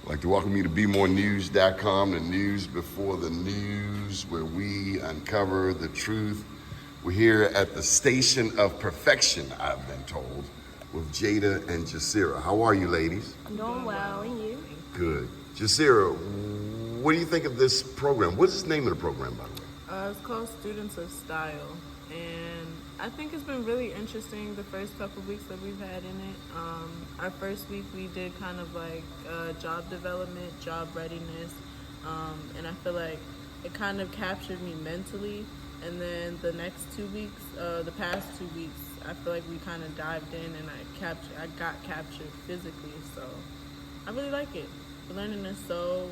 I'd like to welcome you to BeMoreNews.com, the news before the news, where we uncover the truth. We're here at the Station of Perfection, I've been told, with Jada and Jasira. How are you, ladies? I'm doing well, and you? Good. Jasira, what do you think of this program? What's the name of the program, by the way? It's called Students of Style, and I think it's been really interesting the first couple of weeks that we've had in it. Our first week we did kind of like job development, job readiness, and I feel like it kind of captured me mentally. And then the next 2 weeks, the past 2 weeks, I feel like we kind of dived in and I got captured physically. So I really like it. We're learning to sew,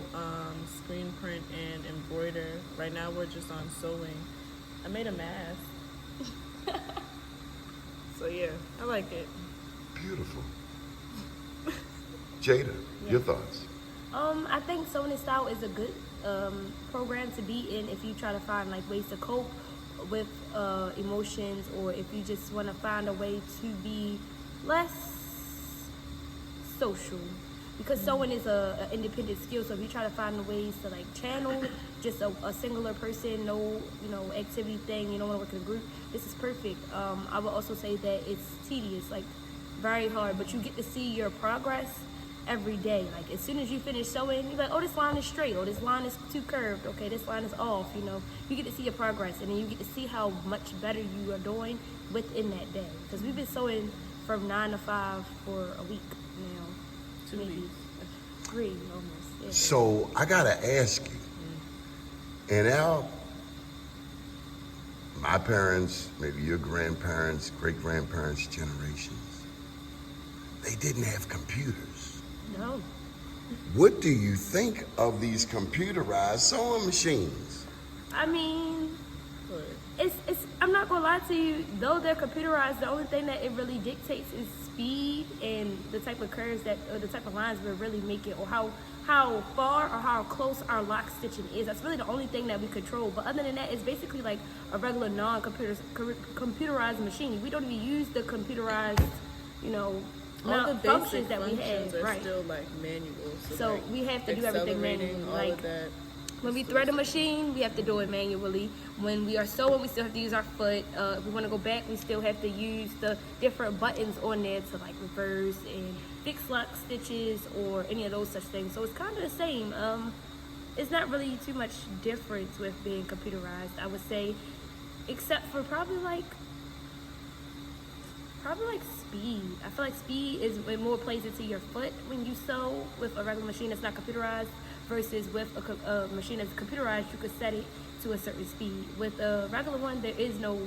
screen print, and embroider. Right now we're just on sewing. I made a mask. So yeah, I like it. Beautiful. Jada, your thoughts? I think Sewing in Style is a good program to be in if you try to find like ways to cope with emotions, or if you just want to find a way to be less social. Because sewing is a independent skill, so if you try to find ways to like channel just a singular person, no activity thing, you don't want to work in a group, this is perfect. I would also say that it's tedious, like very hard, but you get to see your progress every day. Like as soon as you finish sewing, you're like, oh, this line is straight, or this line is too curved, okay, this line is off. You get to see your progress, and then you get to see how much better you are doing within that day. Because we've been sewing from 9 to 5 for a week now. 2 weeks. 3 almost. Yeah. So I gotta ask you, my parents, maybe your grandparents, great-grandparents' generations, they didn't have computers. No. What do you think of these computerized sewing machines? I mean, it's. I'm not gonna lie to you. Though they're computerized, the only thing that it really dictates is speed and the type of curves or the type of lines we're really making, or how far or how close our lock stitching is. That's really the only thing that we control. But other than that, it's basically like a regular computerized machine. We don't even use the computerized, all the functions basic that we functions have. are Right. still like manual. So like, we have to do everything manually. all Like of that. when we thread a machine, we have to do it manually. When we are sewing, we still have to use our foot. If we want to go back, we still have to use the different buttons on there to like reverse and fix lock stitches or any of those such things. So it's kind of the same. It's not really too much difference with being computerized, I would say, except for probably like speed. I feel like speed is when more plays into your foot when you sew with a regular machine that's not computerized, versus with a machine that's computerized, you could set it to a certain speed. With a regular one, there is no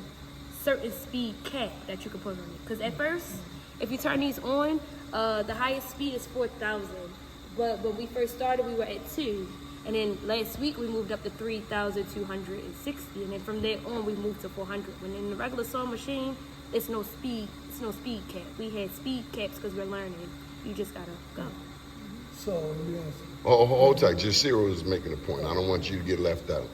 certain speed cap that you can put on it. Because at first, if you turn these on, the highest speed is 4,000. But when we first started, we were at 2. And then last week, we moved up to 3,260. And then from there on, we moved to 400. When in the regular sewing machine, it's no speed cap. We had speed caps because we're learning. You just gotta go. So let me ask you. Oh, hold tight. Jasira was making a point. I don't want you to get left out.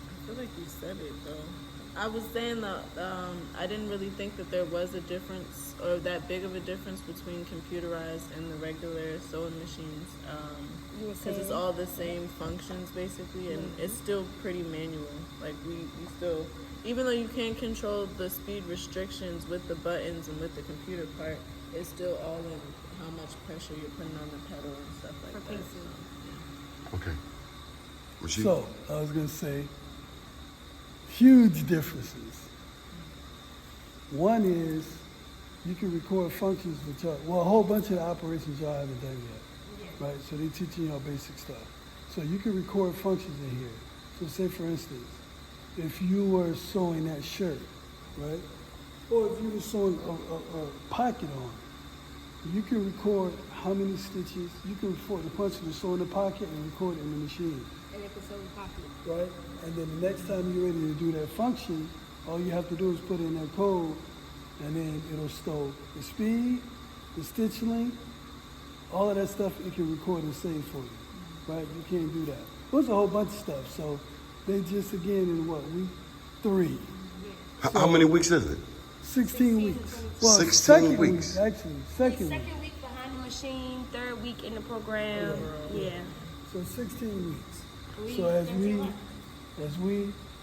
I feel like you said it though. I was saying that I didn't really think that there was a difference, or that big of a difference, between computerized and the regular sewing machines. Because it's all the same functions basically, and it's still pretty manual. Like we still, even though you can control the speed restrictions with the buttons and with the computer part, it's still all in how much pressure you're putting on the pedal and stuff like that. So, Okay. So I was gonna say, huge differences. One is you can record functions with y'all. A whole bunch of the operations y'all haven't done yet, right? So they're teaching y'all basic stuff. So you can record functions in here. So say for instance, if you were sewing that shirt, right? Or if you were sewing a pocket on, you can record how many stitches. You can record the function to sew in the pocket and record it in the machine. And if it's sew in the pocket. Right? And then the next time you're ready to do that function, all you have to do is put in that code, and then it'll store the speed, the stitch length, all of that stuff it can record and save for you. Right? You can't do that. There's a whole bunch of stuff. So they just, again, in week 3. How many weeks is it? 16 weeks. 16 second weeks. Week, actually. Second week. Second week behind the machine, 3rd week in the program. Yeah. So 16 weeks. We- So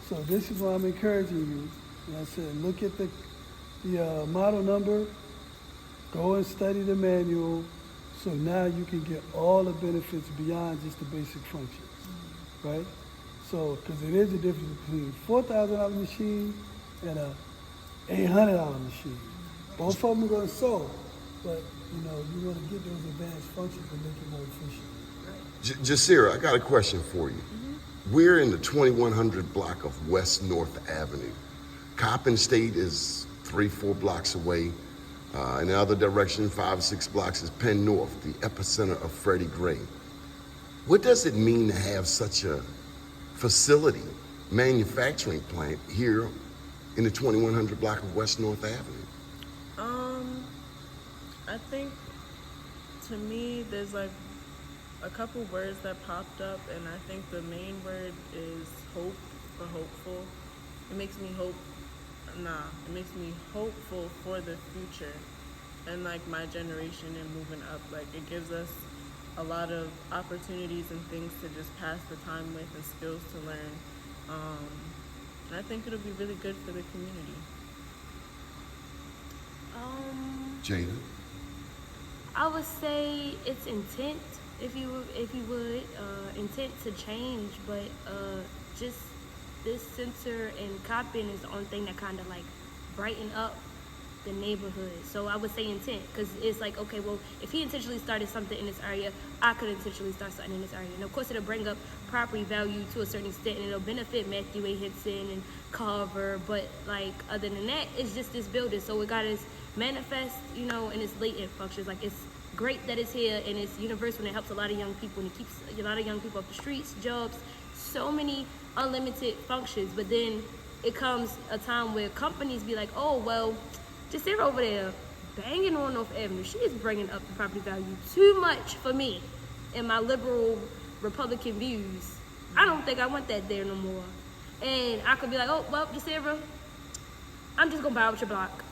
so this is why I'm encouraging you. And I said, look at the model number, go and study the manual, so now you can get all the benefits beyond just the basic functions, right? So, because it is a difference between $4,000 machine and a $800 machine. Both of them are going to sew, but you want to get those advanced functions to make it more efficient. Jasira, I got a question for you. We're in the 2100 block of West North Avenue. Coppin State is 3-4 blocks away. In the other direction, 5 or 6 blocks is Penn North, the epicenter of Freddie Gray. What does it mean to have such a facility, manufacturing plant here in the 2100 block of West North Avenue? I think, to me, there's like a couple words that popped up, and I think the main word is hope or hopeful. It makes me hopeful for the future and like my generation and moving up. Like, it gives us a lot of opportunities and things to just pass the time with and skills to learn. And I think it'll be really good for the community. Jada? I would say it's intent, if you would, intent to change, but just this center and Coppin is the only thing that kind of like brighten up the neighborhood. So I would say intent, because it's like, okay, well, if he intentionally started something in this area, I could intentionally start something in this area. And of course, it'll bring up property value to a certain extent, and it'll benefit Matthew A. Henson and Carver. But like, other than that, it's just this building. So it got its manifest, in its latent functions. Like, it's great that it's here and it's universal and it helps a lot of young people and it keeps a lot of young people off the streets, jobs, so many unlimited functions. But then it comes a time where companies be like, oh, well, just sit over there banging on North Avenue. She is bringing up the property value too much for me and my liberal Republican views. I don't think I want that there no more. And I could be like, oh, well, Jasira, I'm just going to buy out your block.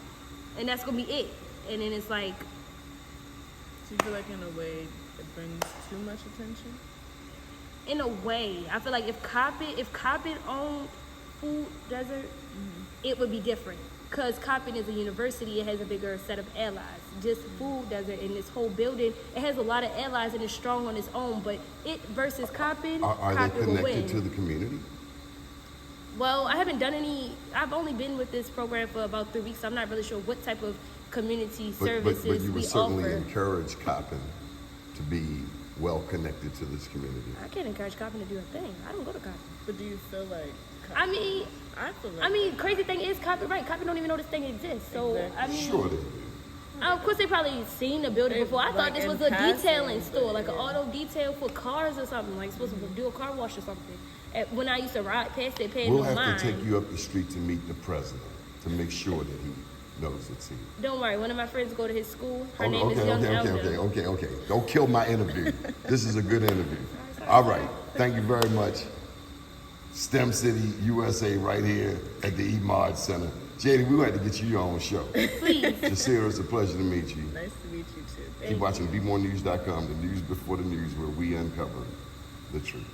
And that's going to be it. And then it's like, Do you feel like in a way it brings too much attention? in a way, I feel like if Coppin owned Food Desert, it would be different. Because Coppin is a university, it has a bigger set of allies. Just Food Desert in this whole building, it has a lot of allies and it's strong on its own. But it versus Coppin, Are they Coppin will win. connected to the community? Well, I haven't done any. I've only been with this program for about 3 weeks, so I'm not really sure what type of community services But you would we certainly offer. encourage Coppin to be well connected to this community. I can't encourage Coppin to do a thing. I don't go to Coppin. But do you feel like I mean, I feel like crazy thing is Coppin, right? Coppin don't even know this thing exists. So Exactly. I mean, Sure they do. of course they probably seen the building They- before. I thought like this in was a passing, detailing but store, like an yeah. auto detail for cars or something. Like supposed to do a car wash or something. When I used to ride past it, paying We'll no have mind. to take you up the street to meet the president to make sure that he knows it's here. Don't worry. One of my friends go to his school. Her name is Young Elder. Okay. Don't kill my interview. This is a good interview. All right. Thank you very much. STEM City USA right here at the Emard Center. JD, we want to get you your own show. Please. Jasira, it's a pleasure to meet you. nice to meet you too. Keep watching BeMoreNews.com, the news before the news, where we uncover the truth.